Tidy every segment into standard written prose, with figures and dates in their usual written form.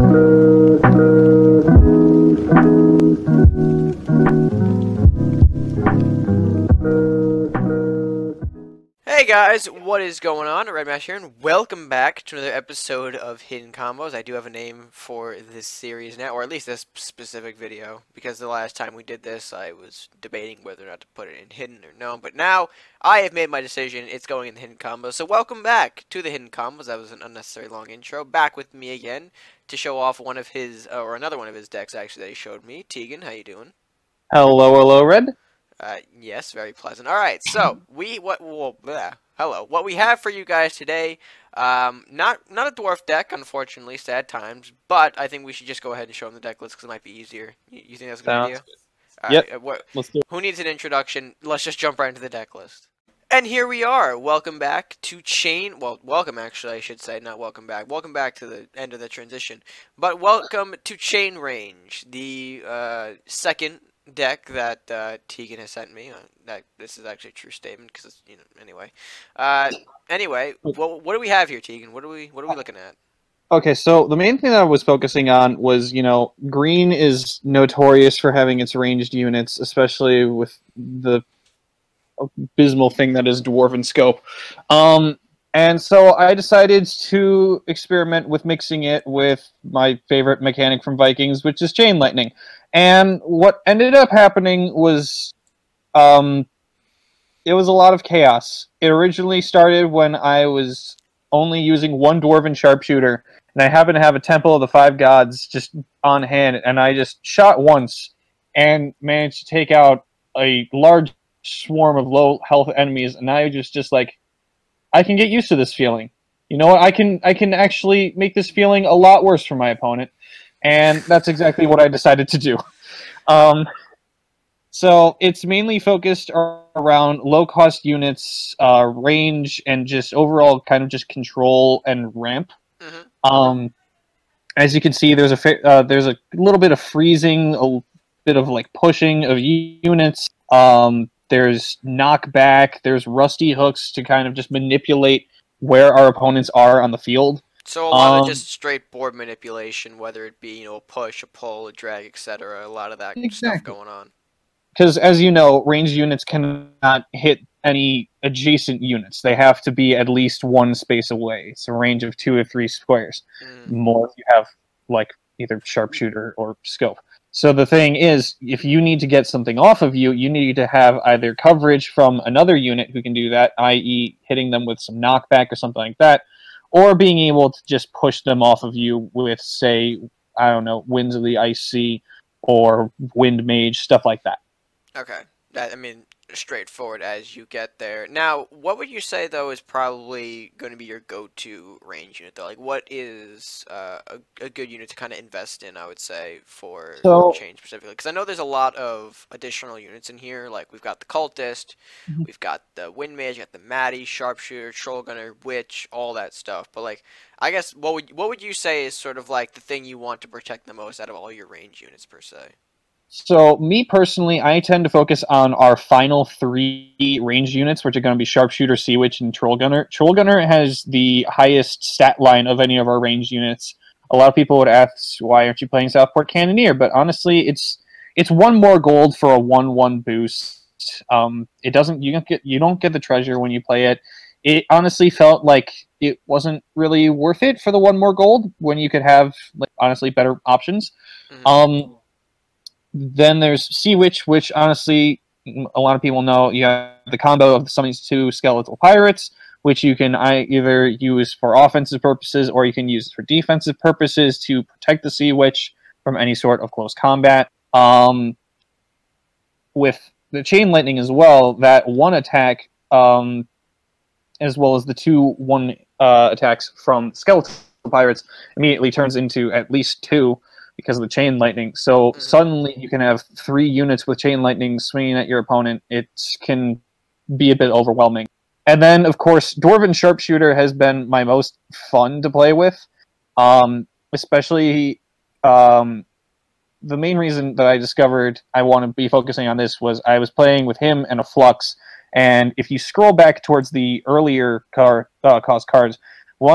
Hey guys, what is going on? RedMaster here, and welcome back to another episode of Hidden Combos. I do have a name for this series now, or at least this specific video, because the last time we did this, I was debating whether or not to put it in Hidden or no, but now I have made my decision. It's going in the Hidden Combos. So welcome back to the Hidden Combos. That was an unnecessary long intro. Back with me again to show off one of his, or another one of his decks actually that he showed me. Tegan, how you doing? Hello, Red. Yes, very pleasant. All right, so hello. What we have for you guys today, not a dwarf deck, unfortunately, sad times. But I think we should just go ahead and show them the deck list because it might be easier. You think that's a good idea? Yep. Let's do it. Who needs an introduction? Let's just jump right into the deck list. And here we are. Welcome back to Chain. Well, welcome actually, I should say, not welcome back. Welcome back to the end of the transition. But welcome to Chain Range, the second deck that Tegan has sent me. This is actually a true statement because it's, anyway. Anyway, what do we have here, Tegan? What are we looking at? Okay, so the main thing that I was focusing on was, green is notorious for having its ranged units, especially with the abysmal thing that is Dwarven Scope. And so I decided to experiment with mixing it with my favorite mechanic from Vikings, which is Chain Lightning. And what ended up happening was, it was a lot of chaos. It originally started when I was only using one Dwarven Sharpshooter, and I happened to have a Temple of the Five Gods just on hand, and I just shot once and managed to take out a large swarm of low health enemies, and I just like, I can get used to this feeling. You know what? I can actually make this feeling a lot worse for my opponent. And that's exactly what I decided to do. So it's mainly focused around low-cost units, range, and just overall kind of just control and ramp. Mm-hmm. As you can see, there's a little bit of freezing, a bit of like pushing of units. There's knockback. There's rusty hooks to kind of just manipulate where our opponents are on the field. So a lot of just straight board manipulation, whether it be, a push, a pull, a drag, etc. A lot of that stuff going on. Because, as you know, ranged units cannot hit any adjacent units. They have to be at least one space away. It's a range of 2 or 3 squares. More if you have, like, either sharpshooter or scope. So the thing is, if you need to get something off of you, you need to have either coverage from another unit who can do that, i.e. hitting them with some knockback or something like that, or being able to just push them off of you with, say, I don't know, Winds of the Ice Sea or Wind Mage, stuff like that. Okay. Straightforward as you get there. Now, what would you say, though, is probably going to be your go-to range unit, though? Like, what is a good unit to kind of invest in, I would say, for Chain specifically? Because I know there's a lot of additional units in here. Like, we've got the Cultist, we've got the Wind Mage, got the Maddie, Sharpshooter, Troll Gunner, Witch, all that stuff. But, like, I guess, what would you say is sort of, like, the thing you want to protect the most out of all your range units, per se? So, me personally, I tend to focus on our final 3 range units, which are going to be Sharpshooter, Sea Witch, and Troll Gunner. Troll Gunner has the highest stat line of any of our range units. A lot of people would ask, why aren't you playing Southport Cannoneer? But honestly, it's 1 more gold for a 1/1 boost. It doesn't you don't get the treasure when you play it. It honestly felt like it wasn't really worth it for the 1 more gold when you could have, like, honestly better options. Then there's Sea Witch, which honestly, a lot of people know you have the combo of summoning 2 skeletal pirates, which you can either use for offensive purposes or you can use for defensive purposes to protect the Sea Witch from any sort of close combat. With the Chain Lightning as well, that 1 attack, as well as the 2 1 attacks from skeletal pirates, immediately turns into at least 2. Because of the Chain Lightning. So suddenly you can have 3 units with Chain Lightning swinging at your opponent. It can be a bit overwhelming. And then, of course, Dwarven Sharpshooter has been my most fun to play with. Especially, the main reason that I discovered I want to be focusing on this was I was playing with him and a Flux, and if you scroll back towards the earlier cost cards,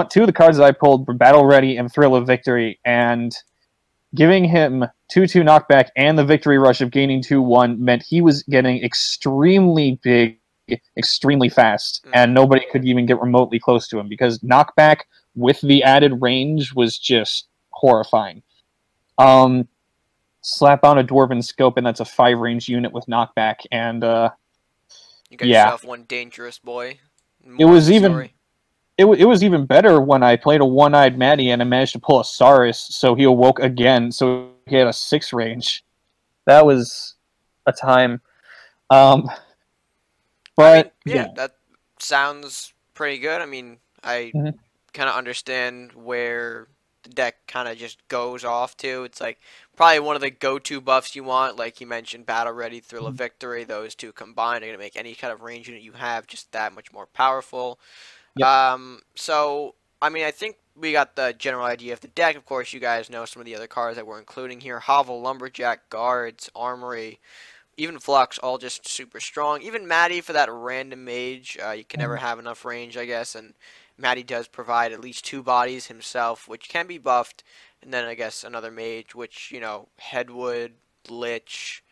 two of the cards that I pulled were Battle Ready and Thrill of Victory, and giving him 2/2 knockback and the victory rush of gaining 2/1 meant he was getting extremely big, extremely fast, and nobody could even get remotely close to him because knockback with the added range was just horrifying. Slap on a Dwarven Scope, and that's a 5-range unit with knockback, and you got yourself one dangerous boy. It was even better when I played a one-eyed Matty and I managed to pull a Saurus, so he awoke again, so he had a 6-range. That was a time. But I mean, that sounds pretty good. I mean, I kind of understand where the deck kind of just goes off to. It's like probably one of the go-to buffs you want, like you mentioned, Battle Ready, Thrill of Victory. Those two combined are going to make any kind of range unit you have just that much more powerful. Yep. So, I mean, I think we got the general idea of the deck. Of course, you guys know some of the other cards that we're including here. Hovel, Lumberjack, Guards, Armory, even Flux, all just super strong. Even Matty for that random mage. You can never have enough range, I guess, and Matty does provide at least 2 bodies himself, which can be buffed. And then, I guess, another mage, which, you know, Headwood, Lich,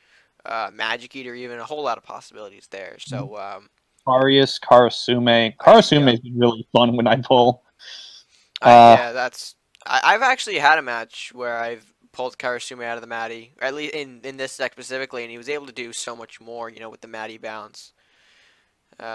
Magic Eater, even a whole lot of possibilities there. So, Arius, Karasume. Karasume is really fun when I pull. Yeah, that's. I've actually had a match where I've pulled Karasume out of the Matty, or at least in this deck specifically, and he was able to do so much more, you know, with the Matty bounce.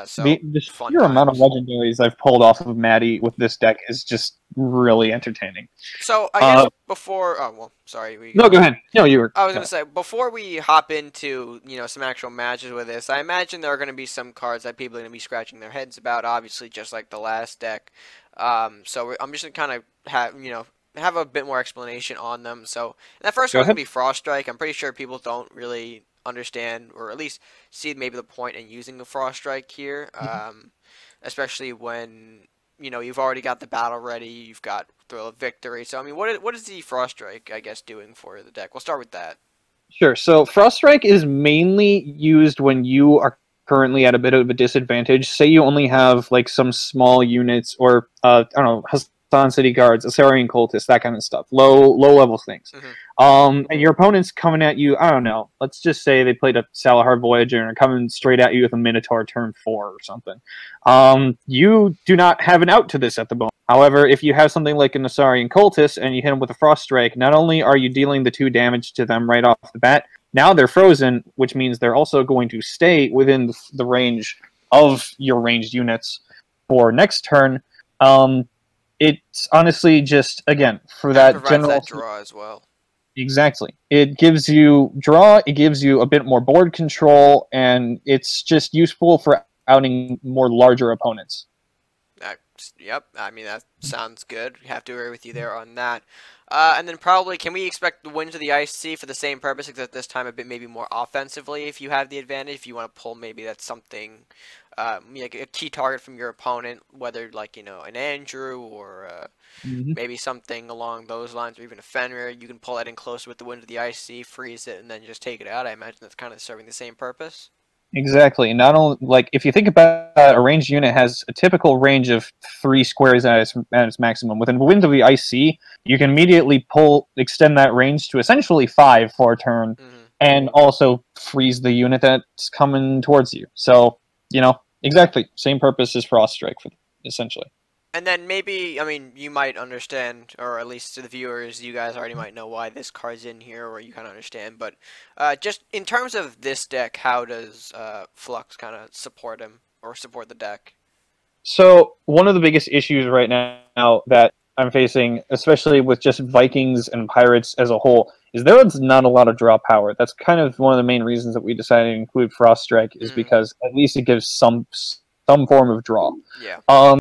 So The fun sheer amount of times. legendaries I've pulled off of Matty with this deck is just really entertaining. So I guess before, oh well, sorry. No, go ahead. No, you were. I was gonna say before we hop into some actual matches with this, I imagine there are gonna be some cards that people are gonna be scratching their heads about. Obviously, just like the last deck. So I'm just gonna kind of have a bit more explanation on them. So that first one's gonna be Frost Strike. I'm pretty sure people don't really understand, or at least see maybe the point in using the Frost Strike here, especially when you've already got the Battle Ready, you've got Thrill of Victory. So I mean, what is the Frost Strike, I guess, doing for the deck? We'll start with that. Sure. So Frost Strike is mainly used when you are currently at a bit of a disadvantage. Say you only have like some small units, or I don't know, Hassan City Guards, Asarian Cultists, that kind of stuff. Low level things. And your opponent's coming at you, I don't know, let's just say they played a Salahar Voyager and are coming straight at you with a Minotaur turn 4 or something. You do not have an out to this at the moment. However, if you have something like an Asarian Cultist and you hit them with a Frost Strike, not only are you dealing the 2 damage to them right off the bat, now they're frozen, which means they're also going to stay within the range of your ranged units for next turn. It's honestly just, again, for that general... that draw as well. Exactly. It gives you draw, it gives you a bit more board control, and it's just useful for outing more larger opponents. Yep, I mean, that sounds good. We have to agree with you there on that. And then probably, can we expect the Winds of the Ice Sea for the same purpose, except this time a bit maybe more offensively if you have the advantage? If you want to pull, maybe that's something, like a key target from your opponent, whether like, an Andrew or maybe something along those lines, or even a Fenrir. You can pull that in closer with the Wind of the Ice Sea, freeze it, and then just take it out. I imagine that's kind of serving the same purpose. Exactly. Not only, like, if you think about a ranged unit has a typical range of 3 squares at its maximum. Within Wind of the Ice Sea, you can immediately extend that range to essentially 5 for a turn, and also freeze the unit that's coming towards you. So, exactly same purpose as Frost Strike, essentially. And then maybe, I mean, you might understand, or at least to the viewers, you guys already might know why this card's in here, or you kind of understand. But just in terms of this deck, how does Flux kind of support him, or support the deck? So one of the biggest issues right now that I'm facing, especially with just Vikings and Pirates as a whole, is there's not a lot of draw power. That's kind of one of the main reasons that we decided to include Frost Strike, is because at least it gives some form of draw. Yeah.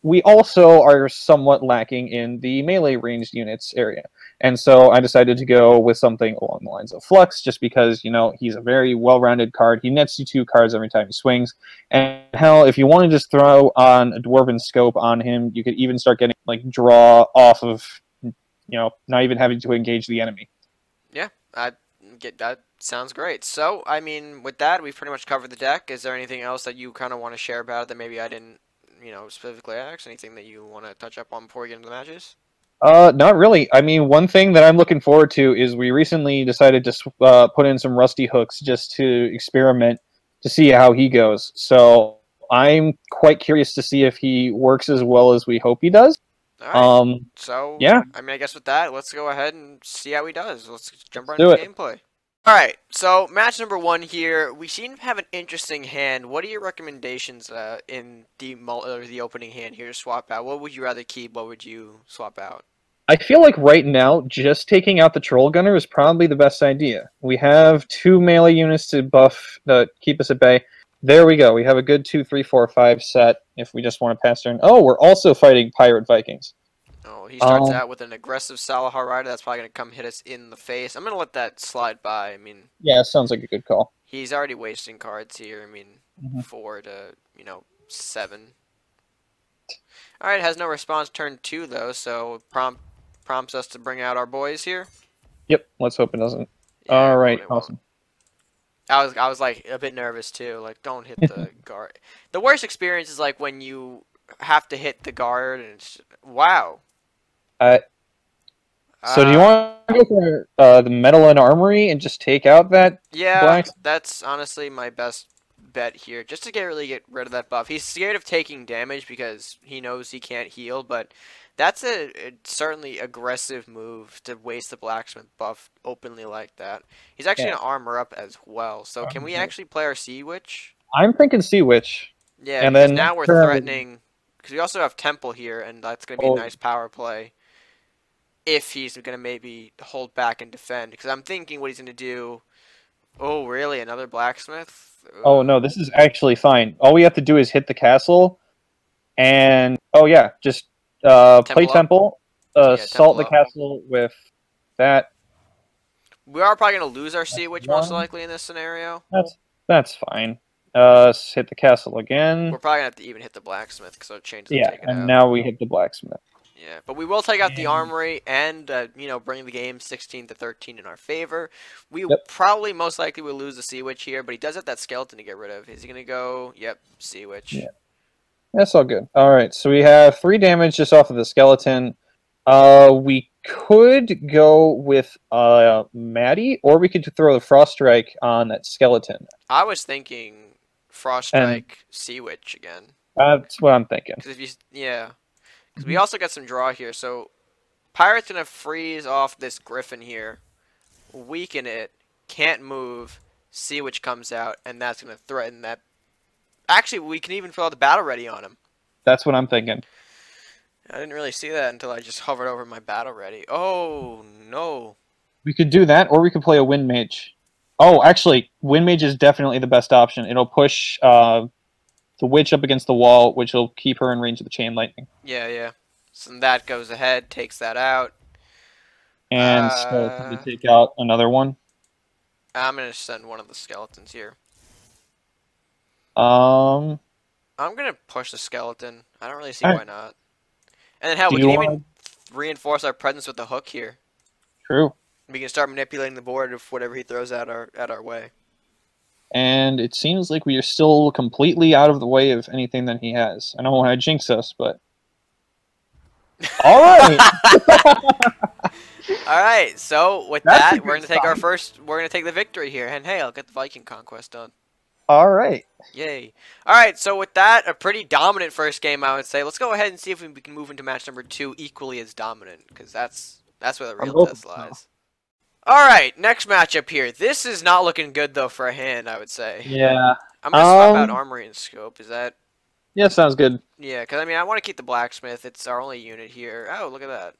We also are somewhat lacking in the melee ranged units area. And so I decided to go with something along the lines of Flux, just because, he's a very well-rounded card. He nets you 2 cards every time he swings. And hell, if you want to just throw on a Dwarven Scope on him, you could even start getting, like, draw off of, not even having to engage the enemy. Yeah, that sounds great. So, I mean, with that, we've pretty much covered the deck. Is there anything else that you kind of want to share about it that maybe I didn't specifically ask? Anything that you want to touch up on before we get into the matches? Not really. I mean, one thing that I'm looking forward to is we recently decided to put in some rusty hooks just to experiment to see how he goes. So I'm quite curious to see if he works as well as we hope he does. All right. Yeah, I mean, I guess with that, let's go ahead and see how he does. Let's jump right do into it. the gameplay. All right. So match number 1 here. We seem to have an interesting hand. What are your recommendations in the opening hand here to swap out? What would you rather keep? What would you swap out? I feel like right now, just taking out the Troll Gunner is probably the best idea. We have 2 melee units to buff, keep us at bay. There we go. We have a good 2, 3, 4, 5 set if we just want to pass turn. Oh, we're also fighting Pirate Vikings. Oh, he starts out with an aggressive Salahar Rider. That's probably going to come hit us in the face. I'm going to let that slide by. I mean, yeah, sounds like a good call. He's already wasting cards here. I mean, 4 to, 7. All right, has no response turn 2, though, so prompts us to bring out our boys here. Yep, let's hope it doesn't. Yeah, all right, awesome. I was like a bit nervous too. Like, don't hit the guard. The worst experience is like when you have to hit the guard and it's wow. So do you want to go for the Metal and Armory and just take out that? Yeah, that's honestly my best bet here, just to really get rid of that buff. He's scared of taking damage because he knows he can't heal, but that's a certainly aggressive move to waste the blacksmith buff openly like that. He's actually going to armor up as well. So can we actually play our Sea Witch? I'm thinking Sea Witch. Yeah, and because then now we're threatening, because we also have Temple here, and that's going to be a nice power play if he's going to maybe hold back and defend. Because I'm thinking what he's going to do. Oh, really? Another blacksmith? Oh, no, this is actually fine. All we have to do is hit the castle, and, oh, yeah, just play Temple, salt the castle with that. We are probably going to lose our Sea Witch most likely in this scenario. That's fine. Hit the castle again. We're probably going to have to even hit the blacksmith because our chain doesn't take it out. Now we hit the blacksmith. Yeah, but we will take out the armory and, bring the game 16-13 in our favor. We probably most likely will lose the Sea Witch here, but he does have that skeleton to get rid of. Is he going to go? Yep, Sea Witch. Yeah. That's all good. All right, so we have 3 damage just off of the skeleton. We could go with Maddie, or we could throw the Frost Strike on that skeleton. I was thinking Frost Strike, Sea Witch again. That's what I'm thinking. Because because we also got some draw here. So Pirate's gonna freeze off this Griffin here, weaken it, can't move. Sea Witch comes out, and that's gonna threaten that. Actually, we can even throw the battle ready on him. That's what I'm thinking. I didn't really see that until I just hovered over my battle ready. Oh, no. We could do that, or we could play a Wind Mage. Oh, actually, Wind Mage is definitely the best option. It'll push the Witch up against the wall, which will keep her in range of the Chain Lightning. Yeah. So that goes ahead, takes that out. And so we take out another one. I'm going to send one of the skeletons here. I'm going to push the skeleton. I don't really see why not. And then hell, we can even reinforce our presence with the hook here. True. We can start manipulating the board of whatever he throws at our way. And it seems like we are still completely out of the way of anything that he has. I don't want to jinx us, but... All right! All right, so with that, we're going to take we're going to take the victory here. And hey, I'll get the Viking conquest done. All right. Yay. All right, so with that, a pretty dominant first game, I would say. Let's go ahead and see if we can move into match number 2 equally as dominant, because that's where the real test lies. All right, next matchup here. This is not looking good, though, for a hand, I would say. Yeah. I'm going to swap out Armory and Scope. Is that... Yeah, sounds good. Yeah, because, I mean, I want to keep the Blacksmith. It's our only unit here. Oh, look at that.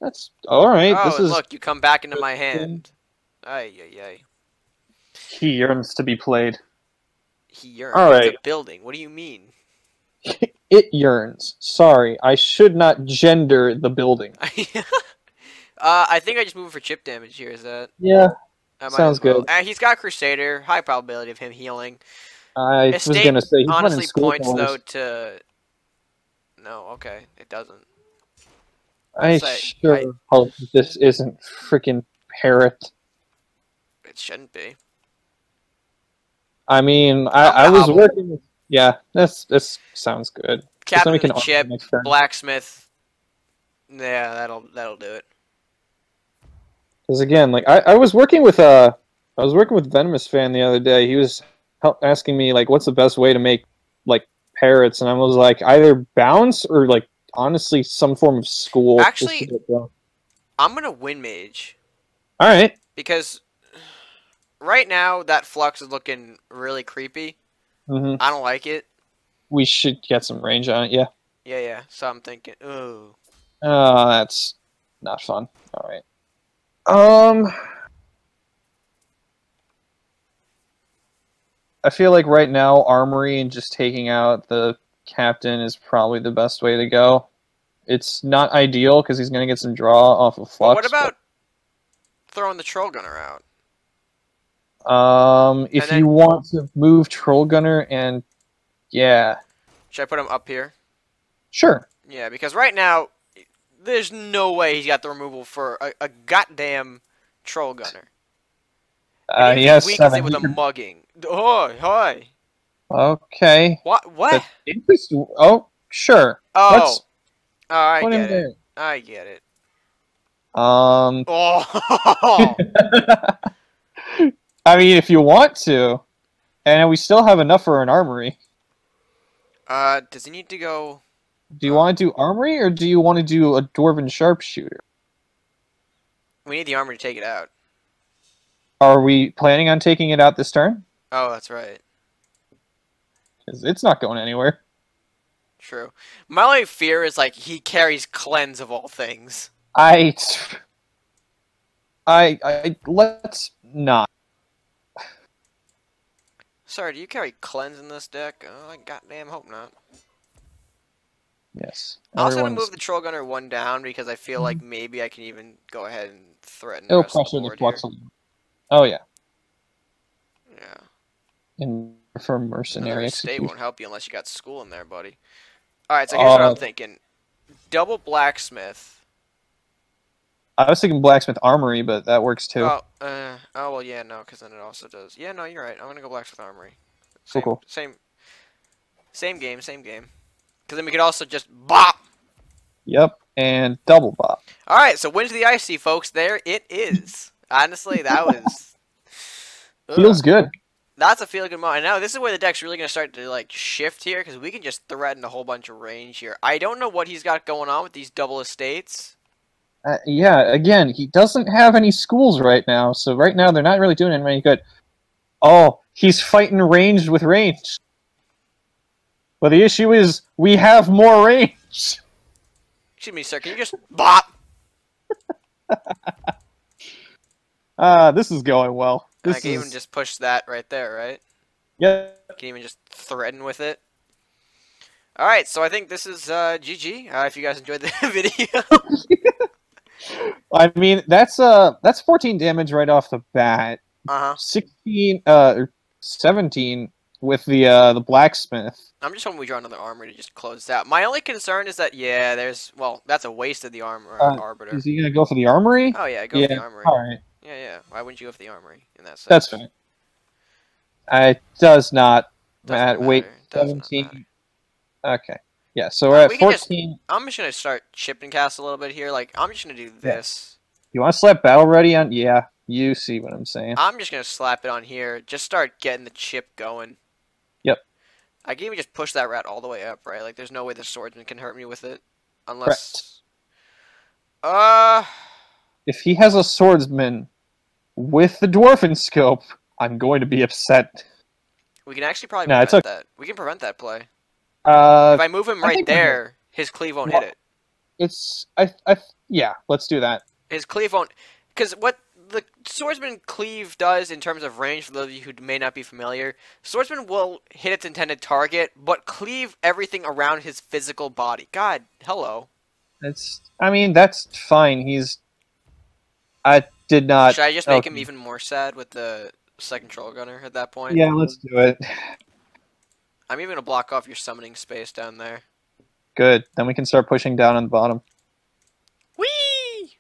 That's... All right. Oh, and look, you come back into my hand. Ay. He yearns to be played. He yearns. All right. It's a building. What do you mean? It yearns. Sorry, I should not gender the building. I think I just moved for chip damage here. Is that? Yeah. Sounds good. He's got Crusader. High probability of him healing. I was gonna say he's honestly points though to. No, okay, it doesn't. I hope this isn't freaking Parrot. It shouldn't be. I mean, I was working with Yeah, this sounds good. Because then we Captain the can arm the chip, next turn. blacksmith. Yeah, that'll do it. Because again, like I was working with Venomous Fan the other day. He was asking me like, what's the best way to make like parrots, and I was like, either bounce or like honestly some form of school. Just to Actually, get going. I'm gonna win mage All right. because right now that flux is looking really creepy. Mm-hmm. I don't like it. We should get some range on it. Yeah. Yeah, yeah. So I'm thinking, ooh. Oh, that's not fun. All right. Um, I feel like right now Armory and just taking out the captain is probably the best way to go. It's not ideal because he's gonna get some draw off of But what Flux. about throwing the troll gunner out? And If then you want to move Troll Gunner and yeah, should I put him up here? sure. Yeah, because right now there's no way he's got the removal for a goddamn troll gunner. And even He if he has weakens it 7. with He a could... mugging. Oh, hi. Okay. What? What? That's interesting. Oh, sure. Oh. Let's Oh, I put him get it. there. I get it. Um, Oh. I mean, if you want to, and we still have enough for an armory. Does he need to go? Do you want to do armory, or do you want to do a dwarven sharpshooter? We need the armor to take it out. Are we planning on taking it out this turn? Oh, that's right. Because it's not going anywhere. True. My only fear is like he carries cleanse of all things. Let's not. Sorry, do you carry cleanse in this deck? Oh, I goddamn hope not. Yes. I'm also gonna Everyone's... move the troll gunner one down because I feel like maybe I can even go ahead and threaten the It'll rest of the pressure the board here. flux a little. Oh yeah. Yeah. And for Another mercenary estate execution. won't help you unless you got school in there, buddy. Alright, so here's what I'm Uh, thinking. Double blacksmith. I was thinking blacksmith armory, but that works too. Oh, well, yeah, no, because then it also does. Yeah, no, you're right. I'm gonna go blacksmith armory. Cool, cool. Same game, same game. Because then we could also just bop. Yep, and double bop. All right, so wins the icy, folks. There it is. Honestly, that was Feels good. That's a feel good moment. And now this is where the deck's really gonna start to like shift here because we can just threaten a whole bunch of range here. I don't know what he's got going on with these double estates. Yeah, again, he doesn't have any schools right now, so right now they're not really doing any good. Oh, he's fighting ranged with range. But the issue is, we have more range. Excuse me, sir. Can you just bop? This is going well. I can even just push that right there, right? Yeah. Can even just threaten with it. All right, so I think this is GG. If you guys enjoyed the video. I mean, that's 14 damage right off the bat. 16, 17 with the blacksmith. I'm just hoping we draw another armor to just close out. My only concern is that that's a waste of the armor arbiter. Is he gonna go for the armory? Oh yeah, go for the armory. All right. Yeah, yeah. Why wouldn't you go for the armory in that sense? That's fine. It does not matter. Wait, 17. Okay. Yeah, so we're at 14. I'm just gonna start chipping cast a little bit here. Like I'm just gonna do this. You want to slap battle ready on? Yeah, you see what I'm saying. I'm just gonna slap it on here. Just start getting the chip going. Yep. I can even just push that rat all the way up, right? Like there's no way the swordsman can hurt me with it, unless. Correct. If he has a swordsman with the dwarven scope, I'm going to be upset. We can actually probably prevent that. We can prevent that play. If I move him right there, his cleave won't hit it. Yeah, let's do that. His cleave won't, because what the swordsman cleave does in terms of range, for those of you who may not be familiar, swordsman will hit its intended target, but cleave everything around his physical body. God, hello. I mean, that's fine. I did not... Should I just make him even more sad with the second troll gunner at that point? Yeah, let's do it. I'm even going to block off your summoning space down there. Good. Then we can start pushing down on the bottom. Whee!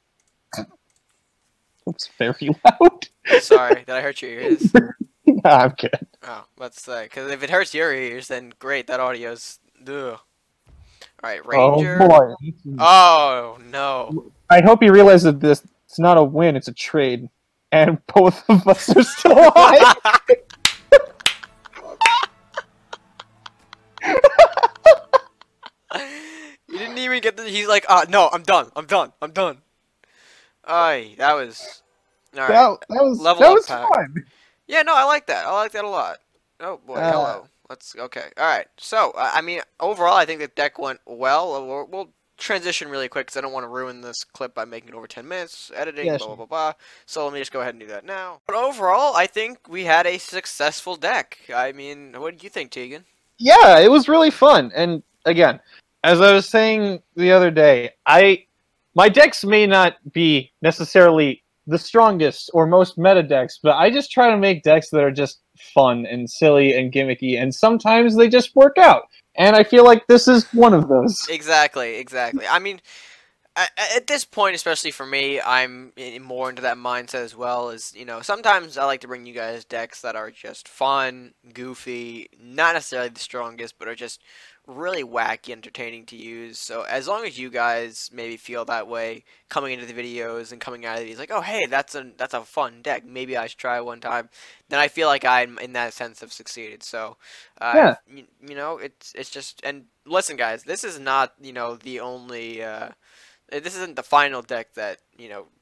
Oops, very loud. Sorry, did I hurt your ears? I'm good. Oh, let's say, because if it hurts your ears, then great. That audio's. Ugh. All right, Oh Ranger. boy. Oh no. I hope you realize that this it's not a win, it's a trade. And both of us are still alive. You didn't even get the. He's like, no, I'm done. I'm done. I'm done. Ay, that was. All right, level That up was pack. fun. Yeah, no, I like that. I like that a lot. Oh boy, Uh, hello. Let's okay. All right. So, I mean, overall, I think the deck went well. We'll transition really quick because I don't want to ruin this clip by making it over 10 minutes, editing, yeah, blah blah sure. blah blah. So let me just go ahead and do that now. But overall, I think we had a successful deck. I mean, what do you think, Tegan? Yeah, it was really fun. And again, as I was saying the other day, my decks may not be necessarily the strongest or most meta decks, but I just try to make decks that are just fun and silly and gimmicky, and sometimes they just work out. And I feel like this is one of those. Exactly, exactly. I mean, at this point, especially for me, I'm more into that mindset as well. As you know, sometimes I like to bring you guys decks that are just fun, goofy, not necessarily the strongest, but are just really wacky, entertaining to use. So as long as you guys maybe feel that way coming into the videos and coming out of these, like, oh hey, that's a fun deck. Maybe I should try it one time. Then I feel like I'm in that sense have succeeded. So, Yeah, you know, it's just and listen, guys, this is not the only. This isn't the final deck that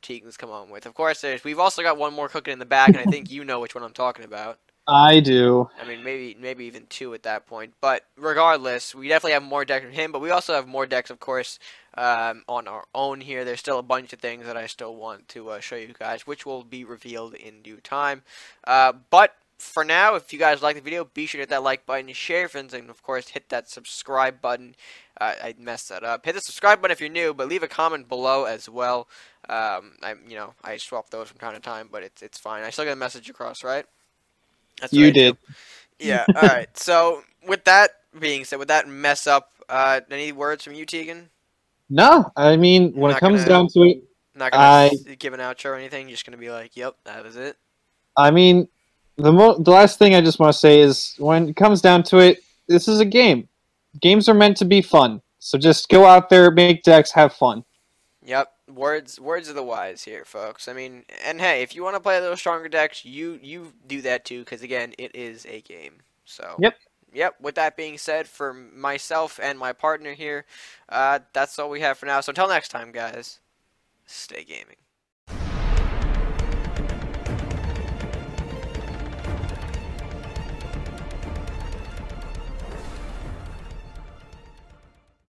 Tegan's come on with. Of course, we've also got one more cooking in the back, and I think you know which one I'm talking about. I do. I mean, maybe even two at that point. But regardless, we definitely have more decks than him. But we also have more decks, of course, on our own here. There's still a bunch of things that I still want to show you guys, which will be revealed in due time. But for now, if you guys like the video, be sure to hit that like button, share your friends, and of course, hit that subscribe button. I messed that up. Hit the subscribe button if you're new, but leave a comment below as well. I swap those from time to time, but it's fine. I still get a message across, right? That's what You I do. did. Yeah. All right. So with that being said, with that mess up, any words from you, Tegan? No, I mean, when it Not comes gonna, down to it, not gonna I give an outro or anything. You're just gonna be like, "Yep, that was it." I mean, the last thing I just want to say is when it comes down to it, this is a game. Games are meant to be fun. So just go out there, make decks, have fun. Yep. Words of the wise here, folks. I mean, and hey, if you want to play a little stronger decks, you do that too, because again, it is a game. So. Yep. Yep, with that being said, for myself and my partner here, that's all we have for now. So until next time, guys, stay gaming.